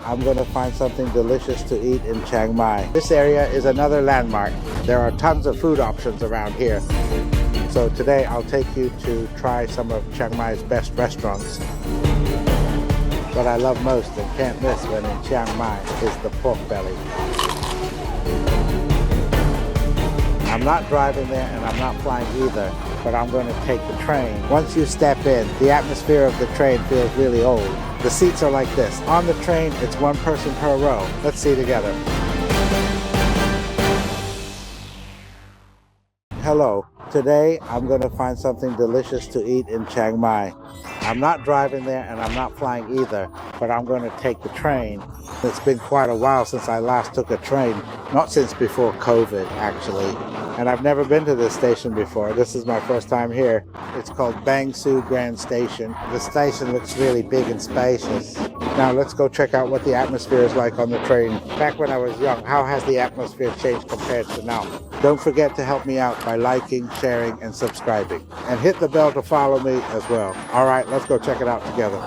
I'm going to find something delicious to eat in Chiang Mai. This area is another landmark. There are tons of food options around here. So today I'll take you to try some of Chiang Mai's best restaurants. What I love most and can't miss when in Chiang Mai is the pork belly. I'm not driving there and I'm not flying either, but I'm going to take the train. Once you step in, the atmosphere of the train feels really old. The seats are like this. On the train, it's one person per row. Let's see together. Hello. Today, I'm going to find something delicious to eat in Chiang Mai. I'm not driving there and I'm not flying either, but I'm going to take the train. It's been quite a while since I last took a train, not since before COVID, actually. And I've never been to this station before. This is my first time here. It's called Bang Sue Grand Station. The station looks really big and spacious. Now let's go check out what the atmosphere is like on the train. Back when I was young, how has the atmosphere changed compared to now? Don't forget to help me out by liking, sharing, and subscribing. And hit the bell to follow me as well. All right, let's go check it out together.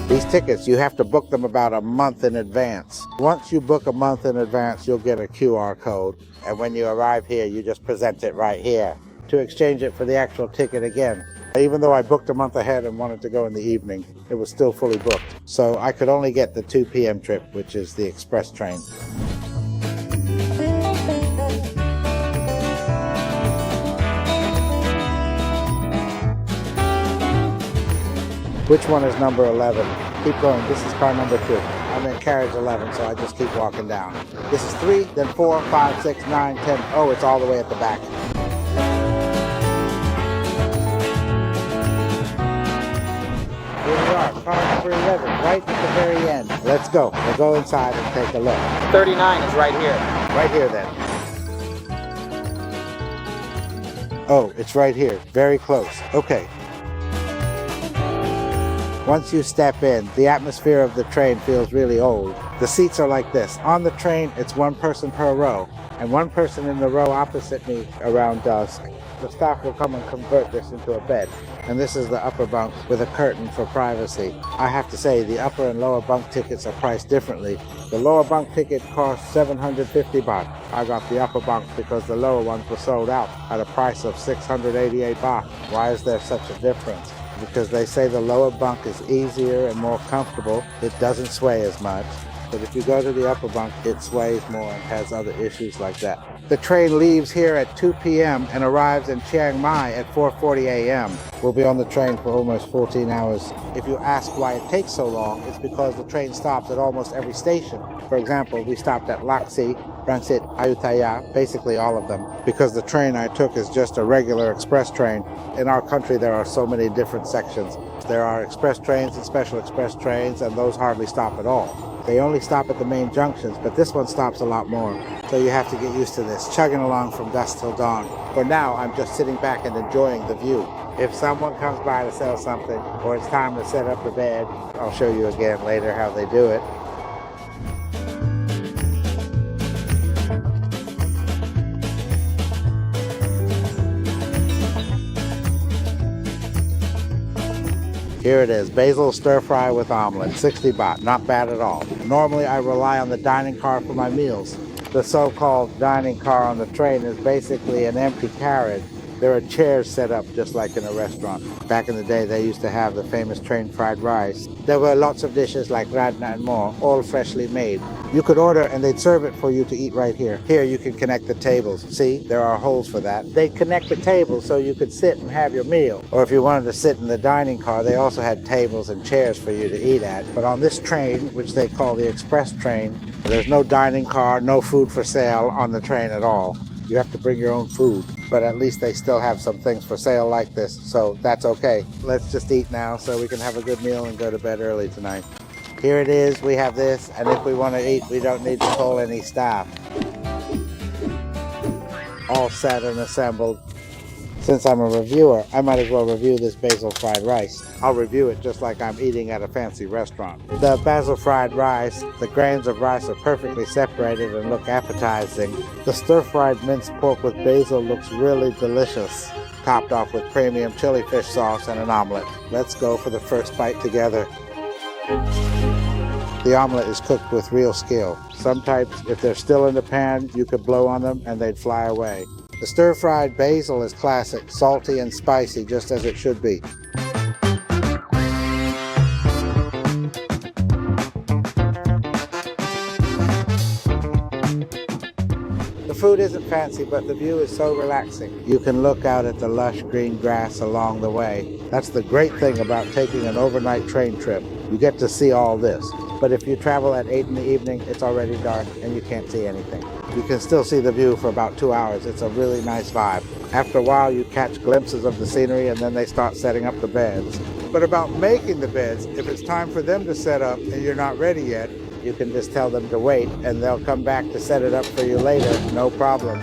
These tickets, you have to book them about a month in advance. Once you book a month in advance, you'll get a QR code. And when you arrive here, you just present it right here to exchange it for the actual ticket again. Even though I booked a month ahead and wanted to go in the evening, it was still fully booked. So I could only get the 2 p.m. trip, which is the express train. Which one is number 11? Keep going. This is car number 2. I'm in carriage 11, so I just keep walking down. This is 3, then 4, 5, 6, 9, 10. Oh, it's all the way at the back. Here we are, car number 11, right at the very end. Let's go. We'll go inside and take a look. 39 is right here. Right here, then. Oh, it's right here. Very close. Okay. Once you step in, the atmosphere of the train feels really old. The seats are like this. On the train, it's one person per row, and one person in the row opposite me around dusk. The staff will come and convert this into a bed. And this is the upper bunk with a curtain for privacy. I have to say, the upper and lower bunk tickets are priced differently. The lower bunk ticket costs 750 baht. I got the upper bunk because the lower ones were sold out at a price of 688 baht. Why is there such a difference? Because they say the lower bunk is easier and more comfortable. It doesn't sway as much. But if you go to the upper bunk, it sways more and has other issues like that. The train leaves here at 2 p.m. and arrives in Chiang Mai at 4:40 a.m. We'll be on the train for almost 14 hours. If you ask why it takes so long, it's because the train stops at almost every station. For example, we stopped at Laxi, Rangsit, Ayutthaya, basically all of them, because the train I took is just a regular express train. In our country, there are so many different sections. There are express trains and special express trains, and those hardly stop at all. They only stop at the main junctions, but this one stops a lot more. So you have to get used to this, chugging along from dusk till dawn. For now, I'm just sitting back and enjoying the view. If someone comes by to sell something, or it's time to set up the bed, I'll show you again later how they do it. Here it is, basil stir fry with omelet, 60 baht, not bad at all. Normally I rely on the dining car for my meals. The so-called dining car on the train is basically an empty carriage. There are chairs set up just like in a restaurant. Back in the day, they used to have the famous train fried rice. There were lots of dishes like radna and more, all freshly made. You could order and they'd serve it for you to eat right here. Here you can connect the tables. See, there are holes for that. They'd connect the tables so you could sit and have your meal. Or if you wanted to sit in the dining car, they also had tables and chairs for you to eat at. But on this train, which they call the express train, there's no dining car, no food for sale on the train at all. You have to bring your own food, but at least they still have some things for sale like this, so that's okay. Let's just eat now so we can have a good meal and go to bed early tonight. Here it is, we have this, and if we want to eat, we don't need to call any staff. All set and assembled. Since I'm a reviewer, I might as well review this basil fried rice. I'll review it just like I'm eating at a fancy restaurant. The basil fried rice, the grains of rice are perfectly separated and look appetizing. The stir-fried minced pork with basil looks really delicious, topped off with premium chili fish sauce and an omelet. Let's go for the first bite together. The omelet is cooked with real skill. Some types, if they're still in the pan, you could blow on them and they'd fly away. The stir-fried basil is classic, salty and spicy just as it should be. The food isn't fancy, but the view is so relaxing. You can look out at the lush green grass along the way. That's the great thing about taking an overnight train trip. You get to see all this. But if you travel at 8 in the evening, it's already dark and you can't see anything. You can still see the view for about 2 hours. It's a really nice vibe. After a while, you catch glimpses of the scenery and then they start setting up the beds. But about making the beds, if it's time for them to set up and you're not ready yet, you can just tell them to wait and they'll come back to set it up for you later, no problem.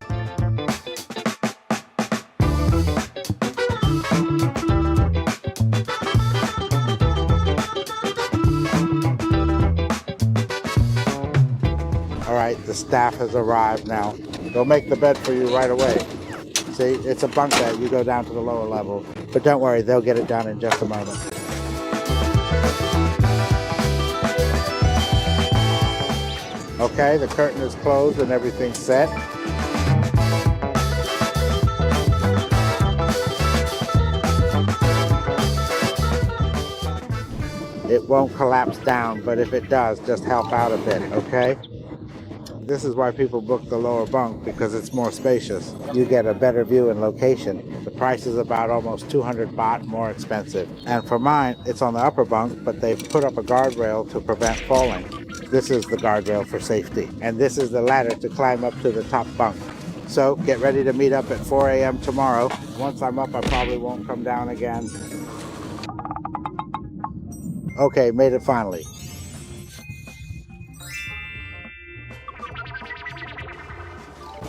All right, the staff has arrived now. They'll make the bed for you right away. See, it's a bunk bed. You go down to the lower level. But don't worry, they'll get it done in just a moment. Okay, the curtain is closed and everything's set. It won't collapse down, but if it does, just help out a bit, okay? This is why people book the lower bunk, because it's more spacious. You get a better view and location. The price is about almost 200 baht more expensive. And for mine, it's on the upper bunk, but they've put up a guardrail to prevent falling. This is the guardrail for safety. And this is the ladder to climb up to the top bunk. So get ready to meet up at 4 a.m. tomorrow. Once I'm up, I probably won't come down again. Okay, made it finally.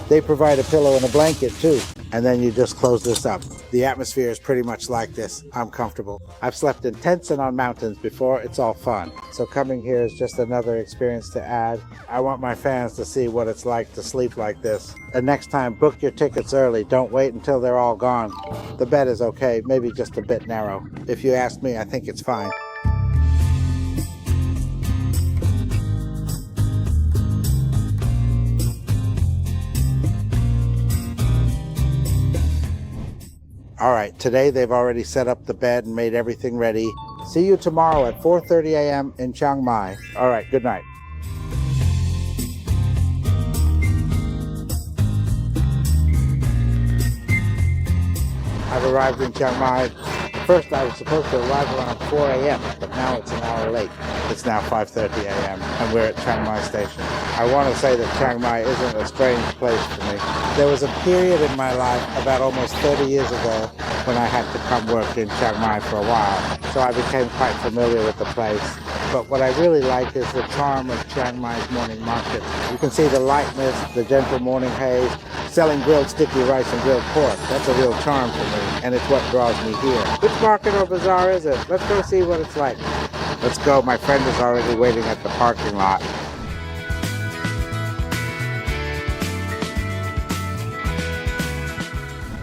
They provide a pillow and a blanket too. And then you just close this up. The atmosphere is pretty much like this. I'm comfortable. I've slept in tents and on mountains before. It's all fun. So coming here is just another experience to add. I want my fans to see what it's like to sleep like this. And next time, book your tickets early. Don't wait until they're all gone. The bed is okay, maybe just a bit narrow. If you ask me, I think it's fine. All right, today they've already set up the bed and made everything ready. See you tomorrow at 4:30 a.m. in Chiang Mai. All right, good night. I've arrived in Chiang Mai. First, I was supposed to arrive around 4 a.m., but now it's an hour late. It's now 5:30 a.m., and we're at Chiang Mai Station. I want to say that Chiang Mai isn't a strange place to me. There was a period in my life about almost 30 years ago when I had to come work in Chiang Mai for a while, so I became quite familiar with the place. But what I really like is the charm of Chiang Mai's morning market. You can see the lightness, the gentle morning haze, selling grilled sticky rice and grilled pork. That's a real charm for me, and it's what draws me here. Which market or bazaar is it? Let's go see what it's like. Let's go. My friend is already waiting at the parking lot.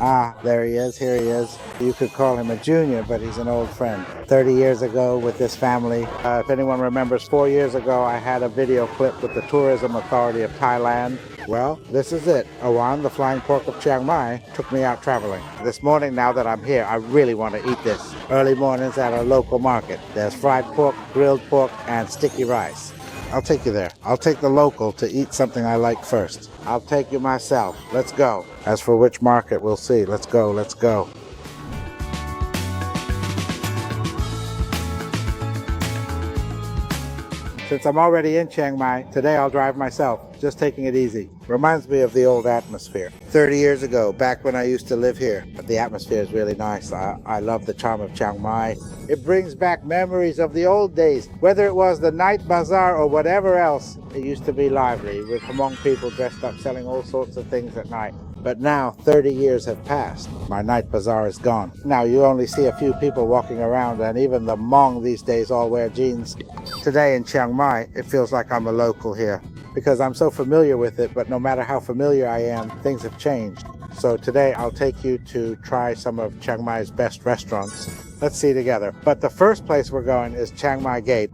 Ah, there he is. Here he is. You could call him a junior, but he's an old friend. 30 years ago with this family. If anyone remembers, 4 years ago, I had a video clip with the Tourism Authority of Thailand. Well, this is it. Awan, the flying pork of Chiang Mai, took me out traveling. This morning, now that I'm here, I really want to eat this. Early mornings at our local market. There's fried pork, grilled pork, and sticky rice. I'll take you there. I'll take the local to eat something I like first. I'll take you myself. Let's go. As for which market, we'll see. Let's go, let's go. Since I'm already in Chiang Mai, today I'll drive myself, just taking it easy. Reminds me of the old atmosphere. 30 years ago, back when I used to live here. But the atmosphere is really nice. I love the charm of Chiang Mai. It brings back memories of the old days. Whether it was the night bazaar or whatever else, it used to be lively with Hmong people dressed up selling all sorts of things at night. But now 30 years have passed. My night bazaar is gone. Now you only see a few people walking around, and even the Hmong these days all wear jeans. Today in Chiang Mai, it feels like I'm a local here because I'm so familiar with it, but no matter how familiar I am, things have changed. So today I'll take you to try some of Chiang Mai's best restaurants. Let's see together. But the first place we're going is Chiang Mai Gate.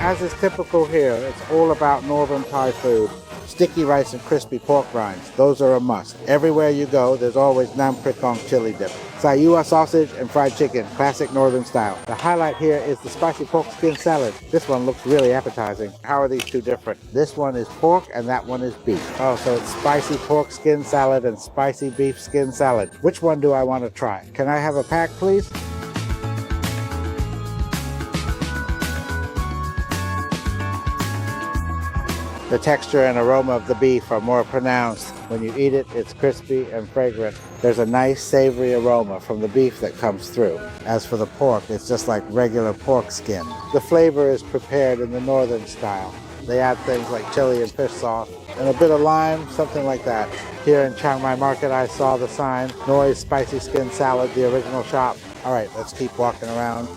As is typical here, it's all about Northern Thai food. Sticky rice and crispy pork rinds, those are a must. Everywhere you go, there's always Nam Prik Noom chili dip. Sai Ua sausage and fried chicken, classic northern style. The highlight here is the spicy pork skin salad. This one looks really appetizing. How are these two different? This one is pork and that one is beef. Oh, so it's spicy pork skin salad and spicy beef skin salad. Which one do I want to try? Can I have a pack, please? The texture and aroma of the beef are more pronounced. When you eat it, it's crispy and fragrant. There's a nice savory aroma from the beef that comes through. As for the pork, it's just like regular pork skin. The flavor is prepared in the northern style. They add things like chili and fish sauce and a bit of lime, something like that. Here in Chiang Mai Market, I saw the sign, Noise Spicy Skin Salad, the original shop. All right, let's keep walking around.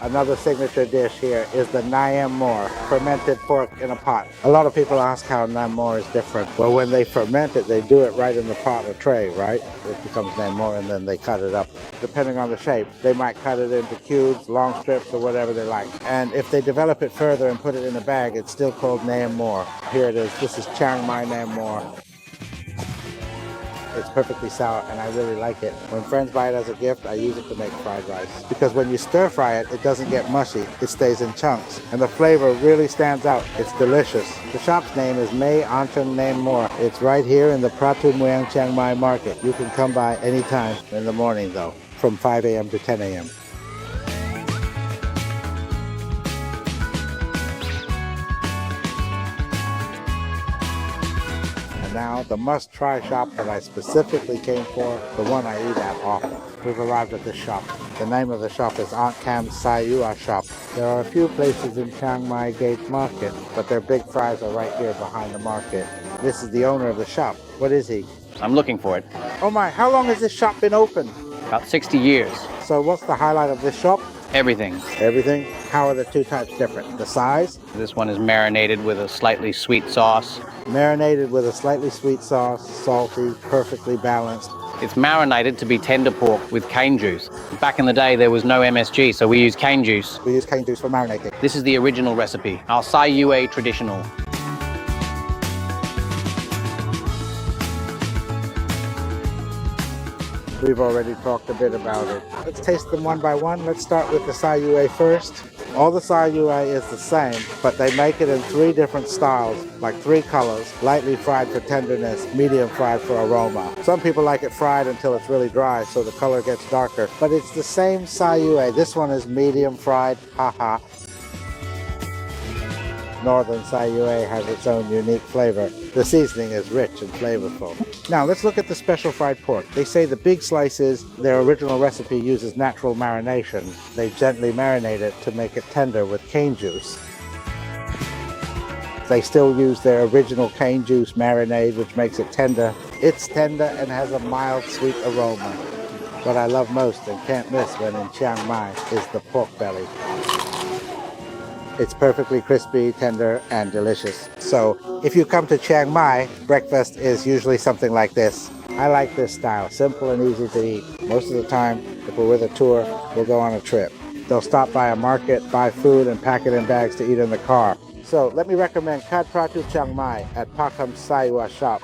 Another signature dish here is the Nam Mor, fermented pork in a pot. A lot of people ask how Nam Mor is different. Well, when they ferment it, they do it right in the pot or tray, right? It becomes Nam Mor and then they cut it up. Depending on the shape, they might cut it into cubes, long strips, or whatever they like. And if they develop it further and put it in a bag, it's still called Nam Mor. Here it is. This is Chiang Mai Nam Mor. It's perfectly sour and I really like it. When friends buy it as a gift, I use it to make fried rice. Because when you stir fry it, it doesn't get mushy. It stays in chunks. And the flavor really stands out. It's delicious. The shop's name is May Anchon Nam Mor. It's right here in the Pratu Muang Chiang Mai Market. You can come by anytime in the morning though, from 5 a.m. to 10 a.m. Now, the must-try shop that I specifically came for, the one I eat at often. We've arrived at this shop. The name of the shop is Aunt Cam's Sai Ua shop. There are a few places in Chiang Mai Gate Market, but their big fries are right here behind the market. This is the owner of the shop. What is he? I'm looking for it. Oh my, how long has this shop been open? About 60 years. So what's the highlight of this shop? Everything. Everything? How are the two types different? The size? This one is marinated with a slightly sweet sauce. Marinated with a slightly sweet sauce, salty, perfectly balanced. It's marinated to be tender pork with cane juice. Back in the day, there was no MSG, so we use cane juice. We use cane juice for marinating. This is the original recipe, our Sai Ua traditional. We've already talked a bit about it. Let's taste them one by one. Let's start with the Sai Ua first. All the Sai Ua is the same, but they make it in 3 different styles, like 3 colors, lightly fried for tenderness, medium fried for aroma. Some people like it fried until it's really dry, so the color gets darker. But it's the same Sai Ua. This one is medium fried, haha. Northern Sai Ua has its own unique flavor. The seasoning is rich and flavorful. Now let's look at the special fried pork. They say the big slices, their original recipe uses natural marination. They gently marinate it to make it tender with cane juice. They still use their original cane juice marinade, which makes it tender. It's tender and has a mild sweet aroma. What I love most and can't miss when in Chiang Mai is the pork belly. It's perfectly crispy, tender, and delicious. So if you come to Chiang Mai, breakfast is usually something like this. I like this style, simple and easy to eat. Most of the time, if we're with a tour, we'll go on a trip. They'll stop by a market, buy food, and pack it in bags to eat in the car. So let me recommend Gad Pratu Chiang Mai at Pa Kham's Sai Ua shop.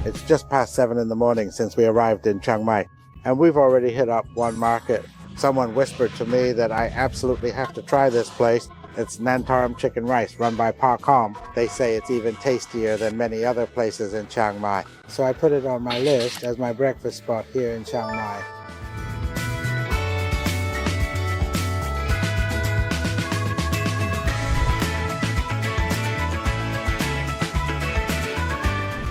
It's just past 7 in the morning since we arrived in Chiang Mai, and we've already hit up one market. Someone whispered to me that I absolutely have to try this place. It's Nantararm chicken rice run by Pa Kham. They say it's even tastier than many other places in Chiang Mai. So I put it on my list as my breakfast spot here in Chiang Mai.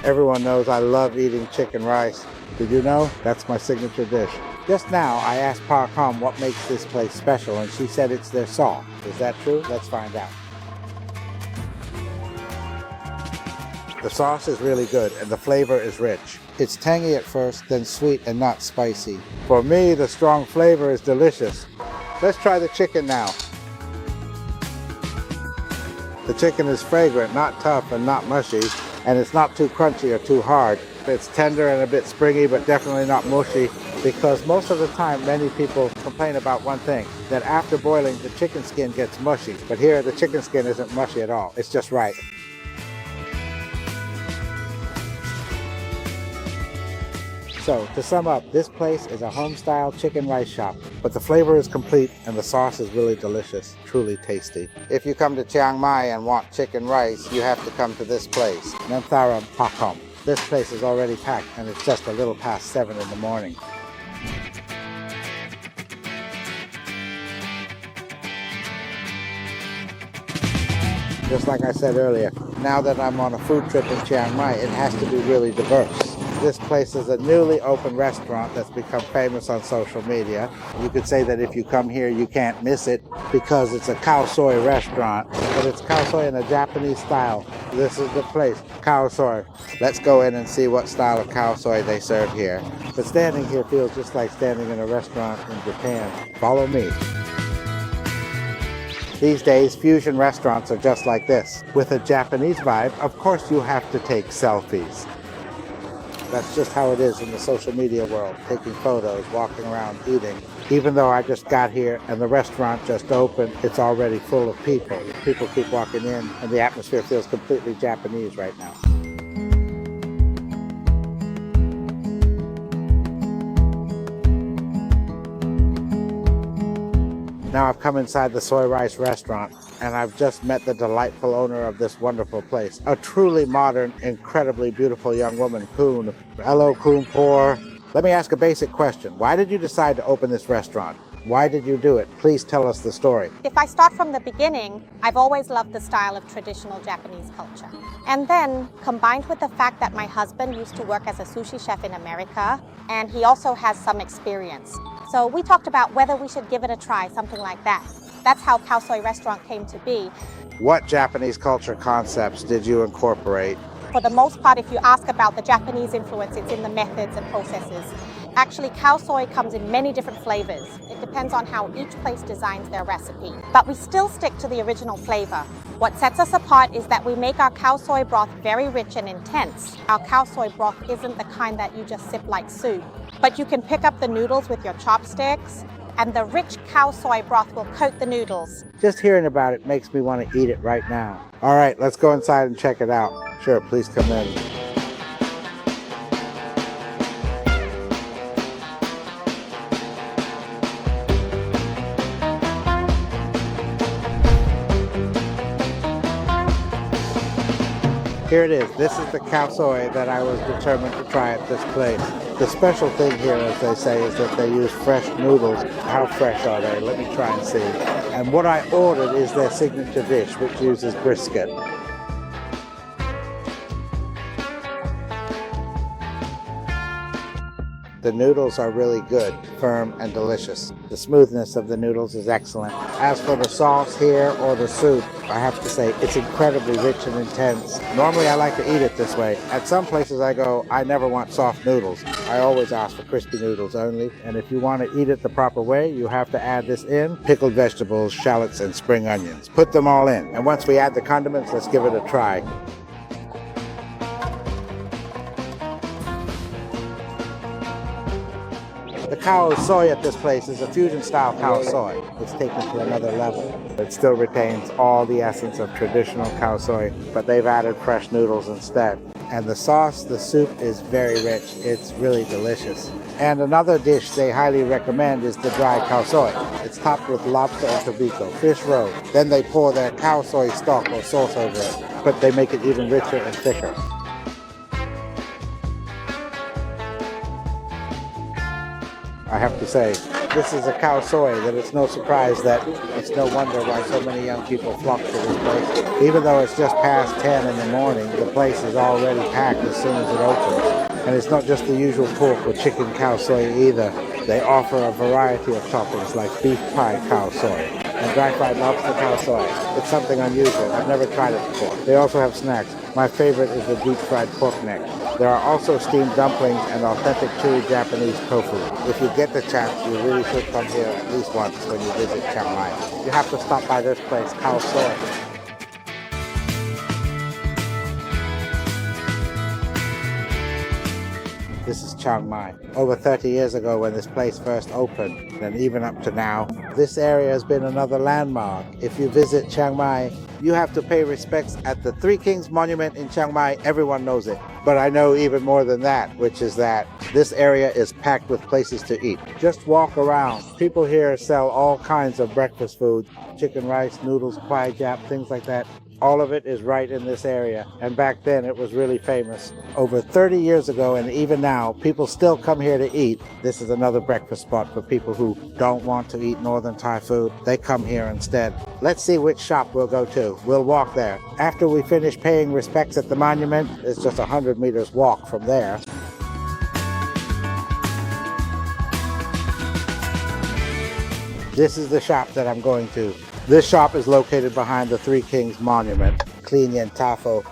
Everyone knows I love eating chicken rice. Did you know? That's my signature dish. Just now, I asked Pa Kham what makes this place special, and she said it's their sauce. Is that true? Let's find out. The sauce is really good, and the flavor is rich. It's tangy at first, then sweet and not spicy. For me, the strong flavor is delicious. Let's try the chicken now. The chicken is fragrant, not tough and not mushy, and it's not too crunchy or too hard. It's tender and a bit springy, but definitely not mushy, because most of the time many people complain about one thing, that after boiling the chicken skin gets mushy. But here the chicken skin isn't mushy at all. It's just right. So, to sum up, this place is a home-style chicken rice shop, but the flavor is complete and the sauce is really delicious, truly tasty. If you come to Chiang Mai and want chicken rice, you have to come to this place, Nantararm Pa Kham. This place is already packed and it's just a little past 7 in the morning. Just like I said earlier, now that I'm on a food trip in Chiang Mai, it has to be really diverse. This place is a newly opened restaurant that's become famous on social media. You could say that if you come here, you can't miss it because it's a Khao Soi restaurant, but it's Khao Soi in a Japanese style. This is the place, Khao Soi. Let's go in and see what style of Khao Soi they serve here. But standing here feels just like standing in a restaurant in Japan. Follow me. These days, fusion restaurants are just like this. With a Japanese vibe, of course you have to take selfies. That's just how it is in the social media world, taking photos, walking around, eating. Even though I just got here and the restaurant just opened, it's already full of people. People keep walking in and the atmosphere feels completely Japanese right now. Now I've come inside the soy rice restaurant and I've just met the delightful owner of this wonderful place. A truly modern, incredibly beautiful young woman, Kun. Hello, Kun Por. Let me ask a basic question. Why did you decide to open this restaurant? Why did you do it? Please tell us the story. If I start from the beginning, I've always loved the style of traditional Japanese culture. And then, combined with the fact that my husband used to work as a sushi chef in America, and he also has some experience. So we talked about whether we should give it a try, something like that. That's how Khao Soi Restaurant came to be. What Japanese culture concepts did you incorporate? For the most part, if you ask about the Japanese influence, it's in the methods and processes. Actually, Khao Soi comes in many different flavors. It depends on how each place designs their recipe. But we still stick to the original flavor. What sets us apart is that we make our Khao Soi broth very rich and intense. Our Khao Soi broth isn't the kind that you just sip like soup. But you can pick up the noodles with your chopsticks, and the rich Khao Soi broth will coat the noodles. Just hearing about it makes me want to eat it right now. All right, let's go inside and check it out. Sure, please come in. Here it is. This is the Khao Soi that I was determined to try at this place. The special thing here, as they say, is that they use fresh noodles. How fresh are they? Let me try and see. And what I ordered is their signature dish, which uses brisket. The noodles are really good, firm and delicious. The smoothness of the noodles is excellent. As for the sauce here or the soup, I have to say it's incredibly rich and intense. Normally I like to eat it this way. At some places I go, I never want soft noodles. I always ask for crispy noodles only. And if you want to eat it the proper way, you have to add this in. Pickled vegetables, shallots, and spring onions. Put them all in. And once we add the condiments, let's give it a try. The Khao Soi at this place is a fusion-style Khao Soi. It's taken to another level. It still retains all the essence of traditional Khao Soi, but they've added fresh noodles instead. And the sauce, the soup, is very rich. It's really delicious. And another dish they highly recommend is the dry Khao Soi. It's topped with lobster and tobiko, fish roe. Then they pour their Khao Soi stock or sauce over it, but they make it even richer and thicker. I have to say. This is a Khao Soi, that it's no surprise that it's no wonder why so many young people flock to this place. Even though it's just past 10 in the morning, the place is already packed as soon as it opens. And it's not just the usual pork or chicken Khao Soi either. They offer a variety of toppings like beef pie Khao Soi and dry fried lobster Khao Soi. It's something unusual. I've never tried it before. They also have snacks. My favorite is the deep fried pork neck. There are also steamed dumplings and authentic chewy Japanese tofu. If you get the chance, you really should come here at least once when you visit Chiang Mai. You have to stop by this place, Khao Soi. This is Chiang Mai. Over 30 years ago when this place first opened, and even up to now, this area has been another landmark. If you visit Chiang Mai, you have to pay respects at the Three Kings Monument in Chiang Mai. Everyone knows it. But I know even more than that, which is that this area is packed with places to eat. Just walk around. People here sell all kinds of breakfast food, chicken rice, noodles, Kuay Jub, things like that. All of it is right in this area, and back then it was really famous. Over 30 years ago, and even now, people still come here to eat. This is another breakfast spot for people who don't want to eat Northern Thai food. They come here instead. Let's see which shop we'll go to. We'll walk there. After we finish paying respects at the monument, it's just 100 meters walk from there. This is the shop that I'm going to. This shop is located behind the Three Kings Monument, Sa-Ard Yen Ta Fo.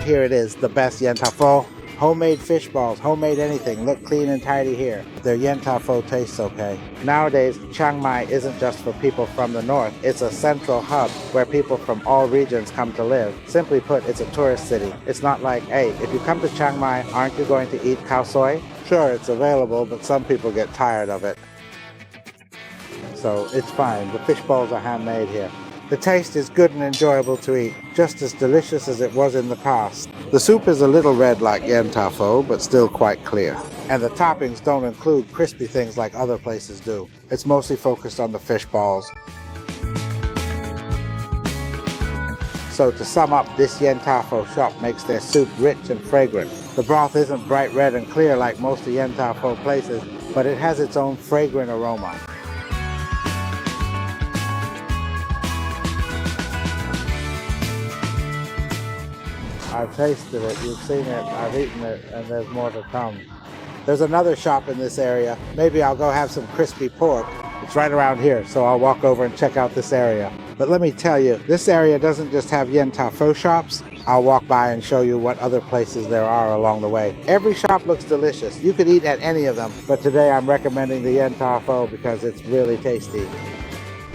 Here it is, the best Yen Ta Fo. Homemade fish balls, homemade anything, look clean and tidy here. Their Yen Ta Fo tastes okay. Nowadays, Chiang Mai isn't just for people from the north, it's a central hub where people from all regions come to live. Simply put, it's a tourist city. It's not like, hey, if you come to Chiang Mai, aren't you going to eat Khao Soi? Sure, it's available, but some people get tired of it. So it's fine, the fish balls are handmade here. The taste is good and enjoyable to eat, just as delicious as it was in the past. The soup is a little red like Yen Ta Fo, but still quite clear. And the toppings don't include crispy things like other places do. It's mostly focused on the fish balls. So to sum up, this Yen Ta Fo shop makes their soup rich and fragrant. The broth isn't bright red and clear like most of Yen Ta Fo places, but it has its own fragrant aroma. I've tasted it, you've seen it, I've eaten it, and there's more to come. There's another shop in this area. Maybe I'll go have some crispy pork. It's right around here, so I'll walk over and check out this area. But let me tell you, this area doesn't just have Yen Ta Fo shops. I'll walk by and show you what other places there are along the way. Every shop looks delicious. You could eat at any of them, but today I'm recommending the Yen Ta Fo because it's really tasty.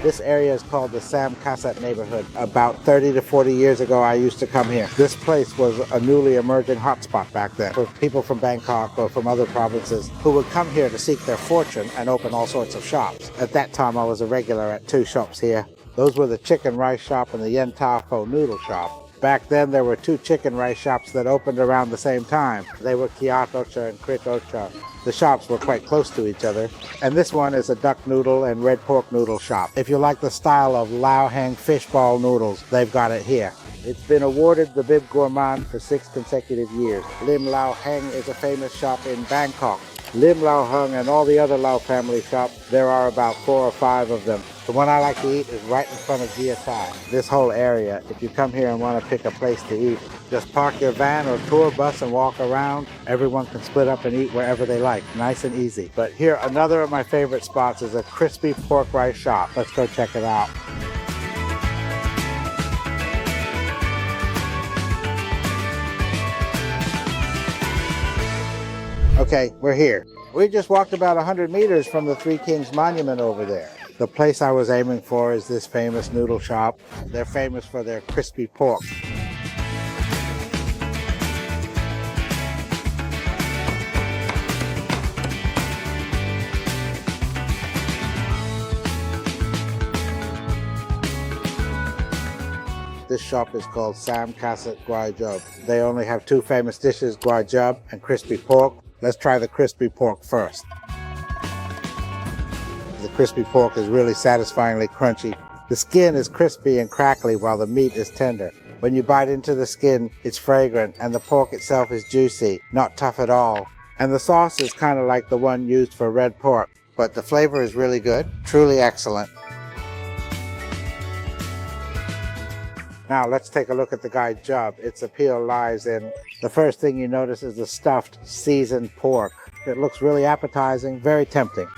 This area is called the Sam Kasat neighborhood. About 30 to 40 years ago, I used to come here. This place was a newly emerging hotspot back then for people from Bangkok or from other provinces who would come here to seek their fortune and open all sorts of shops. At that time, I was a regular at 2 shops here. Those were the chicken rice shop and the Yen Ta Fo noodle shop. Back then, there were 2 chicken rice shops that opened around the same time. They were Kiat Ocha and Krit Ocha. The shops were quite close to each other. And this one is a duck noodle and red pork noodle shop. If you like the style of Lao Hang fish ball noodles, they've got it here. It's been awarded the Bib Gourmand for 6 consecutive years. Lim Lao Hang is a famous shop in Bangkok. Lim Lao Hung and all the other Lao family shops, there are about 4 or 5 of them. The one I like to eat is right in front of Gia Thai. This whole area, if you come here and want to pick a place to eat, just park your van or tour bus and walk around. Everyone can split up and eat wherever they like. Nice and easy. But here, another of my favorite spots is a crispy pork rice shop. Let's go check it out. Okay, we're here. We just walked about 100 meters from the Three Kings Monument over there. The place I was aiming for is this famous noodle shop. They're famous for their crispy pork. This shop is called Sam Kasat Kuay Jub. They only have 2 famous dishes, Kuay Jub and crispy pork. Let's try the crispy pork first. The crispy pork is really satisfyingly crunchy. The skin is crispy and crackly while the meat is tender. When you bite into the skin, it's fragrant, and the pork itself is juicy, not tough at all. And the sauce is kind of like the one used for red pork, but the flavor is really good, truly excellent. Now let's take a look at the Kuay Jub. Its appeal lies in the first thing you notice is the stuffed seasoned pork. It looks really appetizing, very tempting.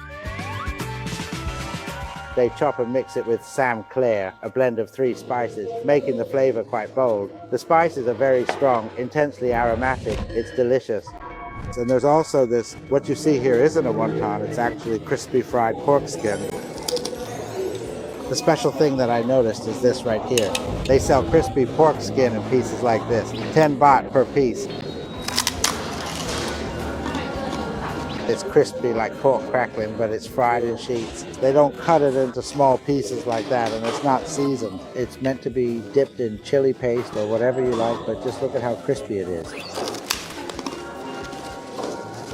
They chop and mix it with Sam Clair, a blend of 3 spices, making the flavor quite bold. The spices are very strong, intensely aromatic. It's delicious. And there's also this, what you see here isn't a wonton, it's actually crispy fried pork skin. The special thing that I noticed is this right here. They sell crispy pork skin in pieces like this, 10 baht per piece. It's crispy like pork crackling, but it's fried in sheets. They don't cut it into small pieces like that, and it's not seasoned. It's meant to be dipped in chili paste or whatever you like, but just look at how crispy it is.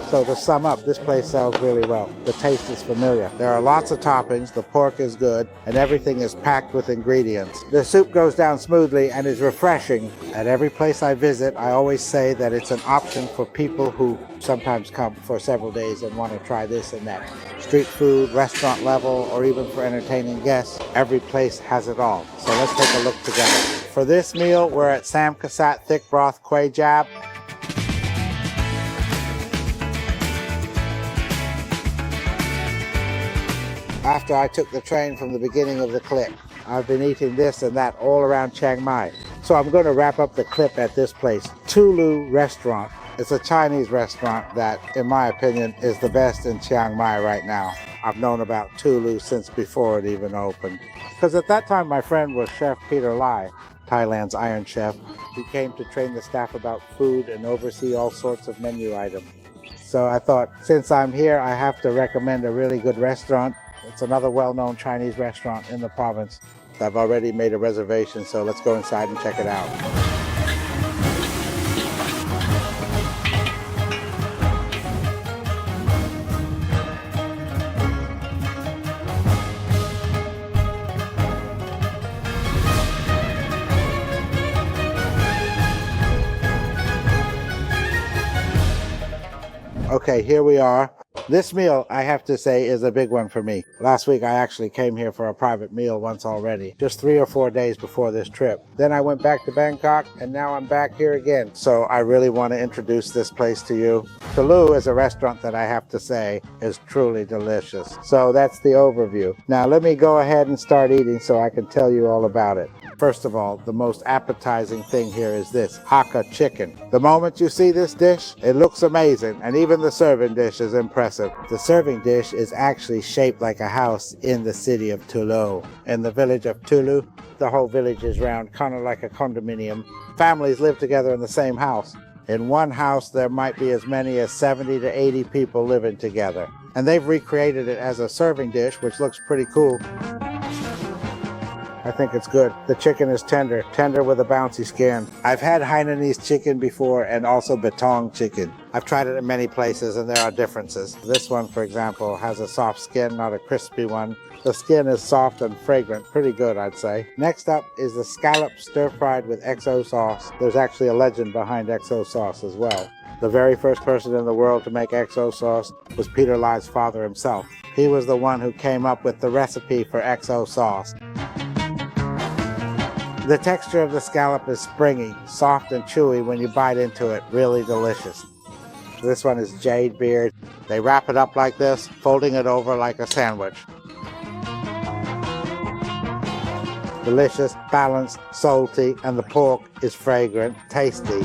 So to sum up, this place sells really well. The taste is familiar. There are lots of toppings, the pork is good, and everything is packed with ingredients. The soup goes down smoothly and is refreshing. At every place I visit, I always say that it's an option for people who sometimes come for several days and want to try this and that. Street food, restaurant level, or even for entertaining guests, every place has it all. So let's take a look together. For this meal, we're at Sam Kasat Thick Broth Kuay Jub. After I took the train from the beginning of the clip, I've been eating this and that all around Chiang Mai. So I'm going to wrap up the clip at this place, Tulu Restaurant. It's a Chinese restaurant that, in my opinion, is the best in Chiang Mai right now. I've known about Tulu since before it even opened. Because at that time, my friend was Chef Peter Lai, Thailand's Iron Chef. He came to train the staff about food and oversee all sorts of menu items. So I thought, since I'm here, I have to recommend a really good restaurant. It's another well-known Chinese restaurant in the province. I've already made a reservation, so let's go inside and check it out. Okay, here we are. This meal, I have to say, is a big one for me. Last week, I actually came here for a private meal once already, just 3 or 4 days before this trip. Then I went back to Bangkok, and now I'm back here again. So I really want to introduce this place to you. Tulu is a restaurant that I have to say is truly delicious. So that's the overview. Now let me go ahead and start eating so I can tell you all about it. First of all, the most appetizing thing here is this Hakka chicken. The moment you see this dish, it looks amazing, and even the serving dish is impressive. The serving dish is actually shaped like a house in the city of Tulu. In the village of Tulu, the whole village is round, kind of like a condominium. Families live together in the same house. In one house, there might be as many as 70 to 80 people living together. And they've recreated it as a serving dish, which looks pretty cool. I think it's good. The chicken is tender with a bouncy skin. I've had Hainanese chicken before and also Betong chicken. I've tried it in many places and there are differences. This one, for example, has a soft skin, not a crispy one. The skin is soft and fragrant, pretty good, I'd say. Next up is the scallop stir-fried with XO sauce. There's actually a legend behind XO sauce as well. The very first person in the world to make XO sauce was Peter Lai's father himself. He was the one who came up with the recipe for XO sauce. The texture of the scallop is springy, soft and chewy when you bite into it, really delicious. This one is jade beard. They wrap it up like this, folding it over like a sandwich. Delicious, balanced, salty, and the pork is fragrant, tasty.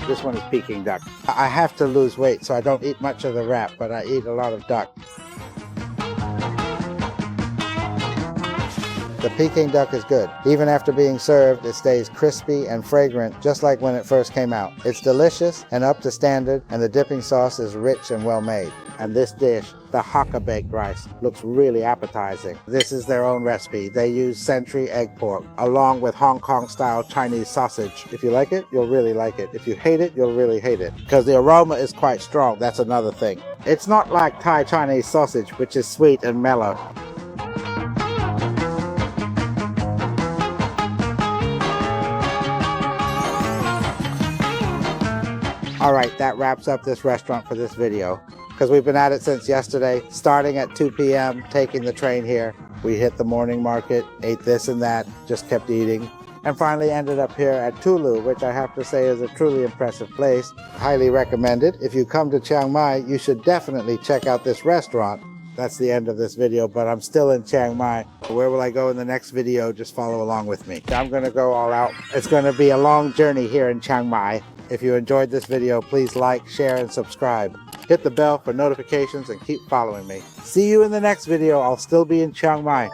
This one is Peking duck. I have to lose weight, so I don't eat much of the wrap, but I eat a lot of duck. The Peking duck is good. Even after being served, it stays crispy and fragrant just like when it first came out. It's delicious and up to standard, and the dipping sauce is rich and well made. And this dish, the Hakka baked rice, looks really appetizing. This is their own recipe. They use century egg pork along with Hong Kong style Chinese sausage. If you like it, you'll really like it. If you hate it, you'll really hate it, because the aroma is quite strong. That's another thing. It's not like Thai Chinese sausage, which is sweet and mellow. Alright, that wraps up this restaurant for this video, because we've been at it since yesterday, starting at 2 p.m., taking the train here. We hit the morning market, ate this and that, just kept eating, and finally ended up here at Tulu, which I have to say is a truly impressive place. Highly recommended. If you come to Chiang Mai, you should definitely check out this restaurant. That's the end of this video, but I'm still in Chiang Mai. Where will I go in the next video? Just follow along with me. I'm going to go all out. It's going to be a long journey here in Chiang Mai. If you enjoyed this video, please like, share, and subscribe. Hit the bell for notifications and keep following me. See you in the next video. I'll still be in Chiang Mai.